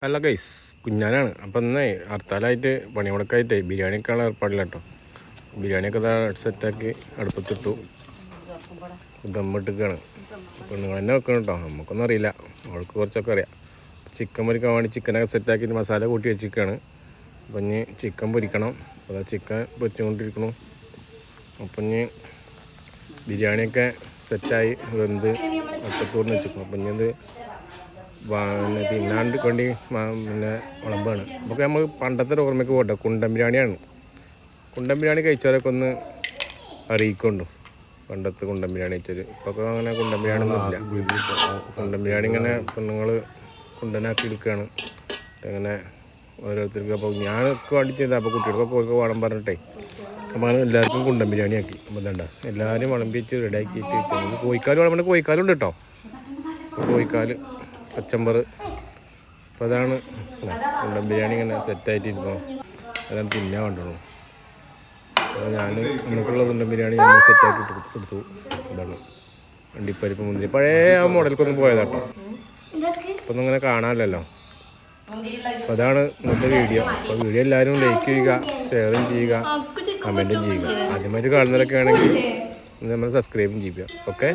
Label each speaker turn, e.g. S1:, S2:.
S1: അല്ല ഗൈസ് കുഞ്ഞാനാണ്. അപ്പം ഇന്നേ ഹർത്താലായിട്ട് പണിമുടക്കായിട്ടേ ബിരിയാണിയൊക്കെയാണ് ഏർപ്പാടില്ല കേട്ടോ. ബിരിയാണിയൊക്കെ ഇതാ സെറ്റാക്കി അടുപ്പത്തിട്ടു ദമ്മിട്ടിക്കാണ്. അപ്പോൾ നിങ്ങൾ തന്നെ വെക്കണം കേട്ടോ, നമുക്കൊന്നും അറിയില്ല, അവൾക്ക് കുറച്ചൊക്കെ അറിയാം. ചിക്കൻ പൊരിക്കാൻ വേണ്ടി ചിക്കനൊക്കെ സെറ്റാക്കിയിട്ട് മസാല കൂട്ടി വെച്ചിരിക്കുകയാണ്. അപ്പം ഇനി ചിക്കൻ പൊരിക്കണം. അപ്പോൾ ചിക്കൻ പൊരിച്ചുകൊണ്ടിരിക്കണു. അപ്പം ഇനി ബിരിയാണിയൊക്കെ സെറ്റായി വെന്ത് അടുപ്പത്തൂർന്ന് വെച്ചിരിക്കണം. അപ്പം ഇനി ഇത് പിന്നെ തിന്നാണ്ട് വേണ്ടി പിന്നെ വിളമ്പാണ്. അപ്പോൾ നമ്മൾ പണ്ടത്തെ ഓർമ്മയ്ക്ക് പോട്ടെ, കുണ്ടൻ ബിരിയാണിയാണ്. കുണ്ടൻ ബിരിയാണി കഴിച്ചവരൊക്കെ ഒന്ന് അറിയിക്കൊണ്ടു, പണ്ടത്തെ കുണ്ടൻ ബിരിയാണി കഴിച്ചത്. ഇപ്പോൾ അങ്ങനെ കുണ്ടൻ ബിരിയാണി ഒന്നും ഇല്ല. കുണ്ടൻ ബിരിയാണി ഇങ്ങനെ പെണ്ണുങ്ങൾ കുണ്ടനാക്കി എടുക്കുകയാണ് അങ്ങനെ ഓരോരുത്തർക്ക്. അപ്പോൾ ഞാനൊക്കെ വേണ്ടി ചെയ്താൽ അപ്പോൾ കുട്ടികൾക്കൊക്കെ ഓർക്ക് വേണം പറഞ്ഞിട്ടേ അപ്പോൾ അങ്ങനെ എല്ലാവർക്കും കുണ്ടൻ ബിരിയാണി ആക്കി. അപ്പോൾ ഇതണ്ട എല്ലാവരും വിളമ്പിച്ച് റെഡിയാക്കിയിട്ട് കോഴിക്കാൽ വിളമ്പേണ്ട കോഴിക്കാലും ഉണ്ട് കേട്ടോ. കോഴിക്കാൽ പച്ചമ്പർ. അപ്പോൾ അതാണ് കുണ്ടൻ ബിരിയാണി ഇങ്ങനെ സെറ്റായിട്ടിരിക്കണം. അതാണ് തിന്നാൻ വേണ്ടുള്ളൂ. അപ്പോൾ ഞാൻ നമുക്കുള്ള കുണ്ടൻ ബിരിയാണി നമ്മൾ സെറ്റാക്കി കൊടുത്തു. അതാണ് അണ്ടിപ്പരിപ്പ് മുന്തിരി പഴയ ആ മോഡൽക്കൊന്നും പോയതാട്ടോ. അപ്പോൾ ഒന്നും ഇങ്ങനെ കാണാമല്ലോ. അപ്പോൾ അതാണ് ഇന്നത്തെ വീഡിയോ. അപ്പോൾ വീഡിയോ എല്ലാവരും ലൈക്ക് ചെയ്യുക, ഷെയറും ചെയ്യുക, കമൻറ്റും ചെയ്യുക. ആദ്യമായിട്ട് കാണുന്നവരൊക്കെ ആണെങ്കിൽ നമ്മൾ സബ്സ്ക്രൈബും ചെയ്യുക. ഓക്കെ.